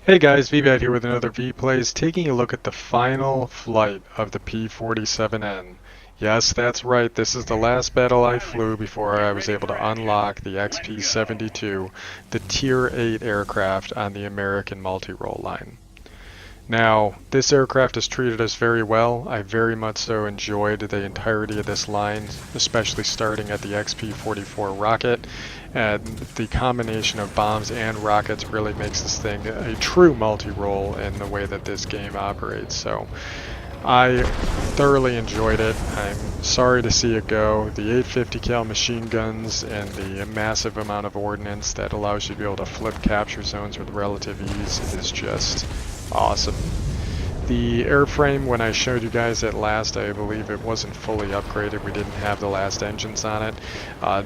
Hey guys, Veebat here with another V-Plays, taking a look at the final flight of the P-47N. Yes, that's right, this is the last battle I flew before I was able to unlock the XP-72, the Tier 8 aircraft on the American multi-role line. Now, this aircraft has treated us very well. I very much so enjoyed the entirety of this line, especially starting at the XP-44 rocket. And the combination of bombs and rockets really makes this thing a true multi-role in the way that this game operates. So I thoroughly enjoyed it. I'm sorry to see it go. The 850 cal machine guns and the massive amount of ordnance that allows you to be able to flip capture zones with relative ease is just awesome. The airframe, when I showed you guys it last, I believe it wasn't fully upgraded. We didn't have the last engines on it.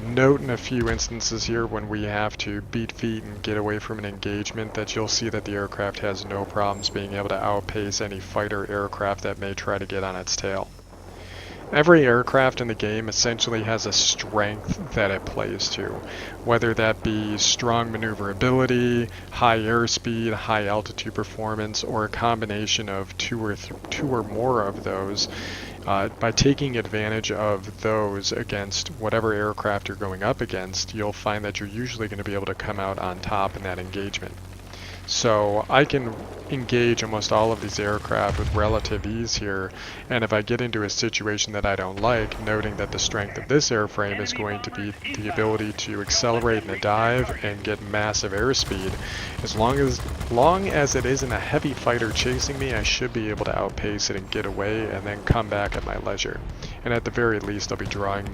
Note in a few instances here when we have to beat feet and get away from an engagement that you'll see that the aircraft has no problems being able to outpace any fighter aircraft that may try to get on its tail. Every aircraft in the game essentially has a strength that it plays to, whether that be strong maneuverability, high airspeed, high altitude performance, or a combination of two or more of those. By taking advantage of those against whatever aircraft you're going up against, you'll find that you're usually going to be able to come out on top in that engagement. So I can engage almost all of these aircraft with relative ease here, and if I get into a situation that I don't like, noting that the strength of this airframe is going to be the ability to accelerate in a dive and get massive airspeed, as long as it isn't a heavy fighter chasing me, I should be able to outpace it and get away and then come back at my leisure. And at the very least, I'll be drawing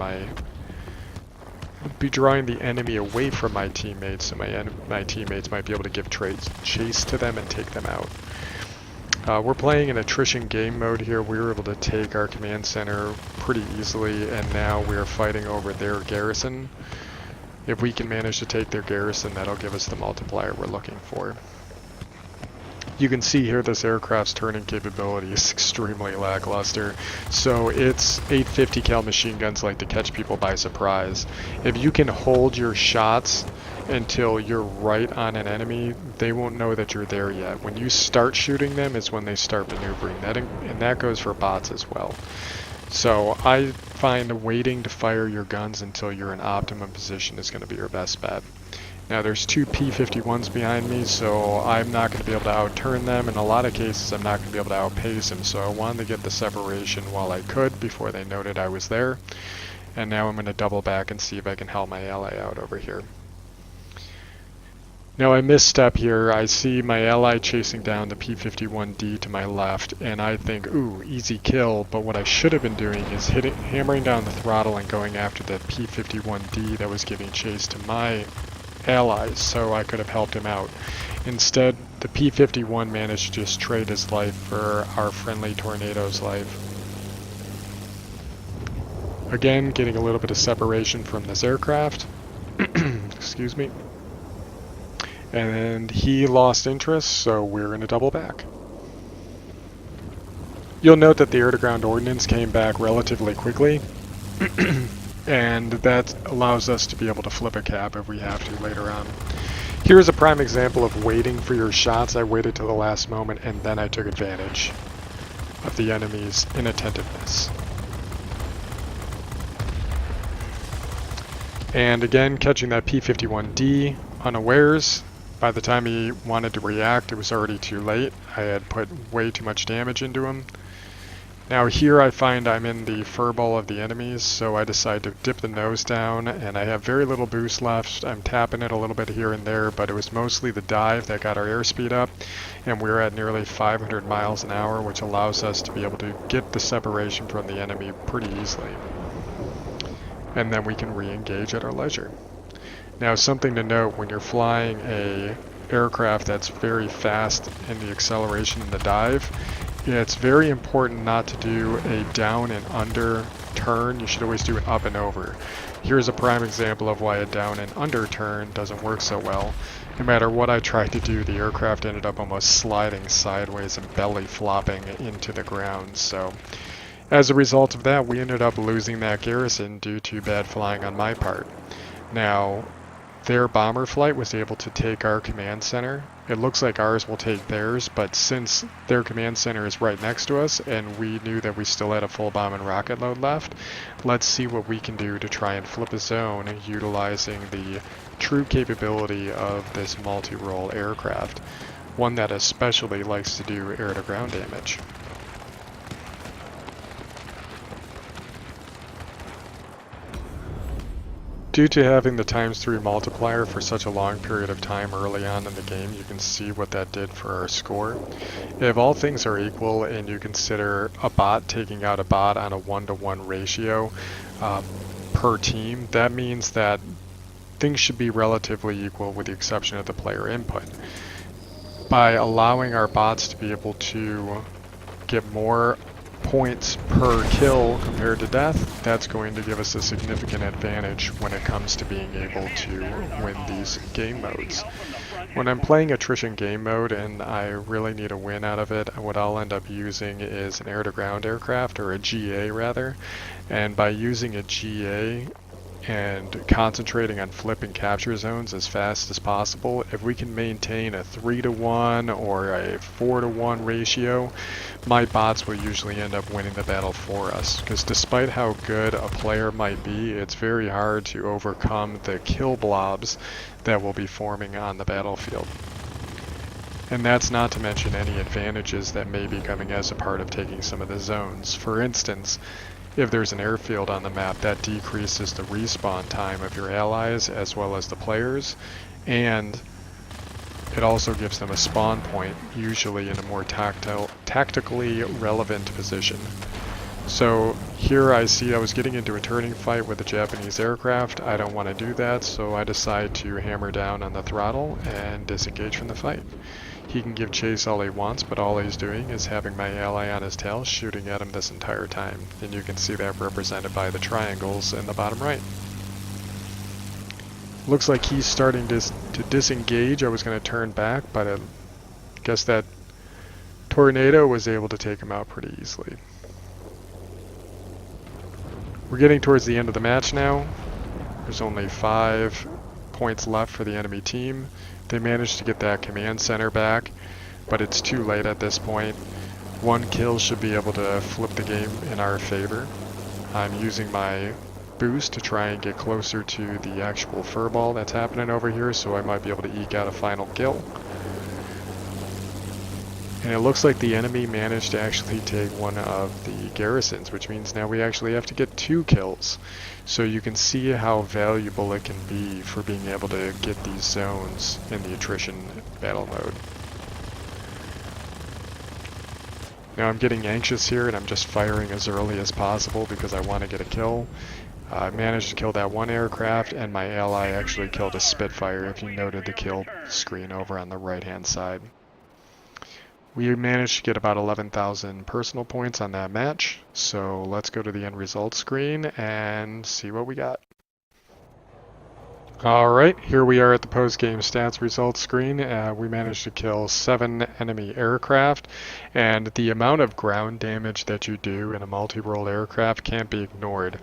the enemy away from my teammates, so my teammates might be able to give chase to them and take them out. We're playing in attrition game mode here. We were able to take our command center pretty easily, and now we're fighting over their garrison. If we can manage to take their garrison, that'll give us the multiplier we're looking for. You can see here this aircraft's turning capability is extremely lackluster, so its 850 cal machine guns like to catch people by surprise. If you can hold your shots until you're right on an enemy, they won't know that you're there yet. When you start shooting them is when they start maneuvering, and that goes for bots as well. So I find waiting to fire your guns until you're in optimum position is going to be your best bet. Now there's two P-51s behind me, so I'm not going to be able to outturn them. In a lot of cases, I'm not going to be able to outpace them, so I wanted to get the separation while I could before they noted I was there. And now I'm going to double back and see if I can help my ally out over here. Now I misstep here. I see my ally chasing down the P-51D to my left, and I think, ooh, easy kill, but what I should have been doing is hammering down the throttle and going after the P-51D that was giving chase to my allies, so I could have helped him out. Instead, the P-51 managed to just trade his life for our friendly Tornado's life. Again, getting a little bit of separation from this aircraft. Excuse me. And he lost interest, so we're going to double back. You'll note that the air-to-ground ordnance came back relatively quickly. And that allows us to be able to flip a cap if we have to later on. Here's a prime example of waiting for your shots. I waited till the last moment and then I took advantage of the enemy's inattentiveness. And again, catching that P-51D unawares. By the time he wanted to react, it was already too late. I had put way too much damage into him. Now here I find I'm in the furball of the enemies, so I decide to dip the nose down, and I have very little boost left. I'm tapping it a little bit here and there, but it was mostly the dive that got our airspeed up, and we're at nearly 500 miles an hour, which allows us to be able to get the separation from the enemy pretty easily. And then we can re-engage at our leisure. Now something to note, when you're flying a aircraft that's very fast in the acceleration and the dive, it's very important not to do a down and under turn. You should always do an up and over. Here's a prime example of why a down and under turn doesn't work so well. No matter what I tried to do, the aircraft ended up almost sliding sideways and belly flopping into the ground. So as a result of that, we ended up losing that garrison due to bad flying on my part. Now, their bomber flight was able to take our command center It looks like ours will take theirs, but since their command center is right next to us and we knew that we still had a full bomb and rocket load left, let's see what we can do to try and flip a zone utilizing the true capability of this multi-role aircraft, one that especially likes to do air-to-ground damage. Due to having the ×3 multiplier for such a long period of time early on in the game, you can see what that did for our score. If all things are equal and you consider a bot taking out a bot on a 1-to-1 ratio per team, that means that things should be relatively equal with the exception of the player input. By allowing our bots to be able to get more points per kill compared to death, that's going to give us a significant advantage when it comes to being able to win these game modes. When I'm playing attrition game mode and I really need a win out of it, what I'll end up using is an air-to-ground aircraft, or a GA rather, and by using a GA and concentrating on flipping capture zones as fast as possible, if we can maintain a 3-to-1 or a 4-to-1 ratio, my bots will usually end up winning the battle for us. Because despite how good a player might be, it's very hard to overcome the kill blobs that will be forming on the battlefield. And that's not to mention any advantages that may be coming as a part of taking some of the zones. For instance, if there's an airfield on the map, that decreases the respawn time of your allies as well as the players, and it also gives them a spawn point, usually in a more tactically relevant position. So here I see I was getting into a turning fight with a Japanese aircraft. I don't want to do that, so I decide to hammer down on the throttle and disengage from the fight. He can give chase all he wants, but all he's doing is having my ally on his tail shooting at him this entire time. And you can see that represented by the triangles in the bottom right. Looks like he's starting to disengage. I was going to turn back, but I guess that tornado was able to take him out pretty easily. We're getting towards the end of the match now. There's only 5 points left for the enemy team. They managed to get that command center back, but it's too late at this point. 1 kill should be able to flip the game in our favor. I'm using my boost to try and get closer to the actual furball that's happening over here, so I might be able to eke out a final kill. And it looks like the enemy managed to actually take one of the garrisons, which means now we actually have to get 2 kills. So you can see how valuable it can be for being able to get these zones in the attrition battle mode. Now I'm getting anxious here and I'm just firing as early as possible because I want to get a kill. I managed to kill that 1 aircraft, and my ally actually killed a Spitfire, if you noted the kill screen over on the right hand side. We managed to get about 11,000 personal points on that match, so let's go to the end results screen and see what we got. Alright, here we are at the post-game stats results screen. We managed to kill 7 enemy aircraft, and the amount of ground damage that you do in a multi-role aircraft can't be ignored.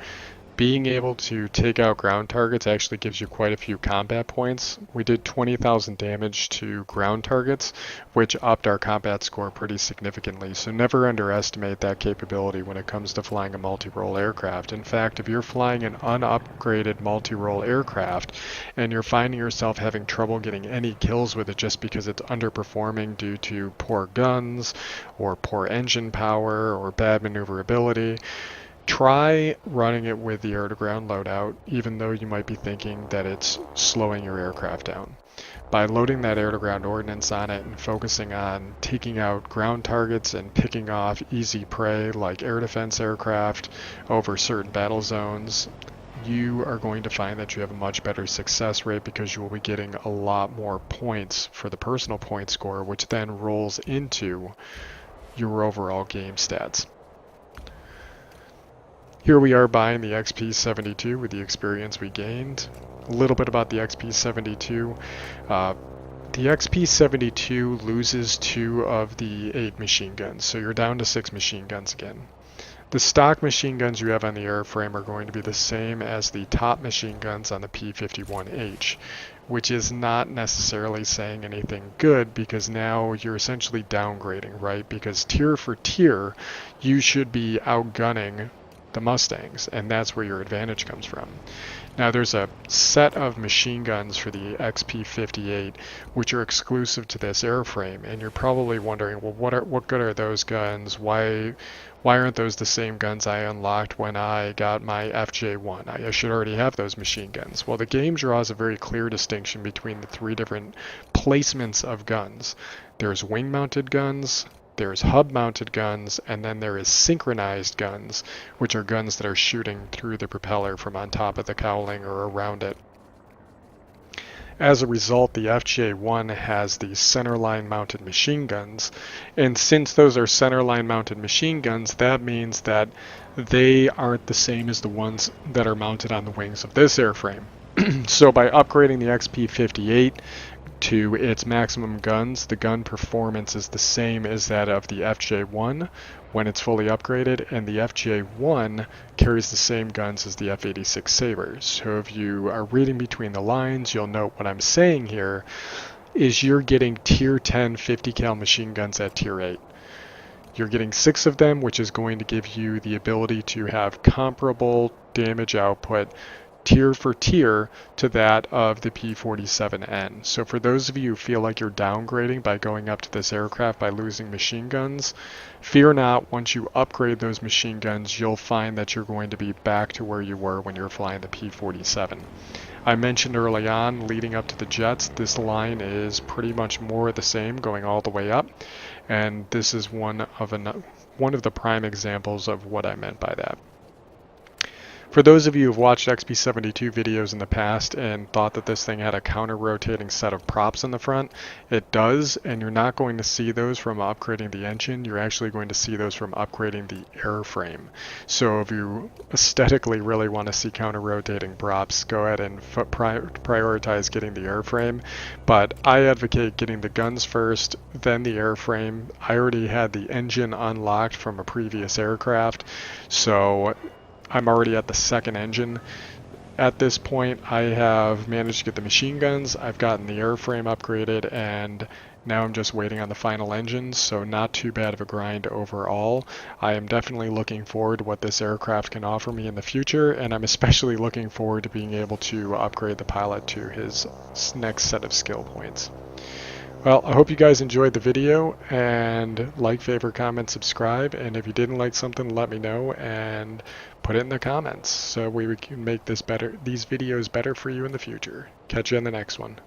Being able to take out ground targets actually gives you quite a few combat points. We did 20,000 damage to ground targets, which upped our combat score pretty significantly, so never underestimate that capability when it comes to flying a multi-role aircraft. In fact, if you're flying an unupgraded multi-role aircraft and you're finding yourself having trouble getting any kills with it just because it's underperforming due to poor guns or poor engine power or bad maneuverability, try running it with the air-to-ground loadout, even though you might be thinking that it's slowing your aircraft down. By loading that air-to-ground ordnance on it and focusing on taking out ground targets and picking off easy prey like air defense aircraft over certain battle zones, you are going to find that you have a much better success rate because you will be getting a lot more points for the personal point score, which then rolls into your overall game stats. Here we are buying the XP-72 with the experience we gained. A little bit about the XP-72. The XP-72 loses 2 of the 8 machine guns, so you're down to 6 machine guns again. The stock machine guns you have on the airframe are going to be the same as the top machine guns on the P-51H, which is not necessarily saying anything good because now you're essentially downgrading, right? Because tier for tier, you should be outgunning the Mustangs, and that's where your advantage comes from. Now there's a set of machine guns for the XP-58 which are exclusive to this airframe, and you're probably wondering, well, what good are those guns? Why aren't those the same guns I unlocked when I got my FJ1? I should already have those machine guns. Well, the game draws a very clear distinction between the three different placements of guns. There's wing-mounted guns, there's hub-mounted guns, and then there is synchronized guns, which are guns that are shooting through the propeller from on top of the cowling or around it. As a result, the FJ1 has the centerline mounted machine guns, and since those are centerline mounted machine guns, that means that they aren't the same as the ones that are mounted on the wings of this airframe. So by upgrading the XP-58 to its maximum guns, the gun performance is the same as that of the FJ1 when it's fully upgraded, and the FJ1 carries the same guns as the F-86 Sabre. So if you are reading between the lines, you'll note what I'm saying here is you're getting tier 10 50 cal machine guns at tier 8. You're getting 6 of them, which is going to give you the ability to have comparable damage output tier for tier to that of the P-47N. So for those of you who feel like you're downgrading by going up to this aircraft by losing machine guns, fear not. Once you upgrade those machine guns, you'll find that you're going to be back to where you were when you were flying the P-47. I mentioned early on, leading up to the jets, this line is pretty much more the same going all the way up, and this is one of the prime examples of what I meant by that. For those of you who've watched XP72 videos in the past and thought that this thing had a counter-rotating set of props in the front, it does, and you're not going to see those from upgrading the engine. You're actually going to see those from upgrading the airframe. So if you aesthetically really want to see counter-rotating props, go ahead and prioritize getting the airframe. But I advocate getting the guns first, then the airframe. I already had the engine unlocked from a previous aircraft, so I'm already at the second engine. At this point, I have managed to get the machine guns, I've gotten the airframe upgraded, and now I'm just waiting on the final engines, so not too bad of a grind overall. I am definitely looking forward to what this aircraft can offer me in the future, and I'm especially looking forward to being able to upgrade the pilot to his next set of skill points. Well, I hope you guys enjoyed the video, and like, favorite, comment, subscribe, and if you didn't like something, let me know and put it in the comments so we can make these videos better for you in the future. Catch you in the next one.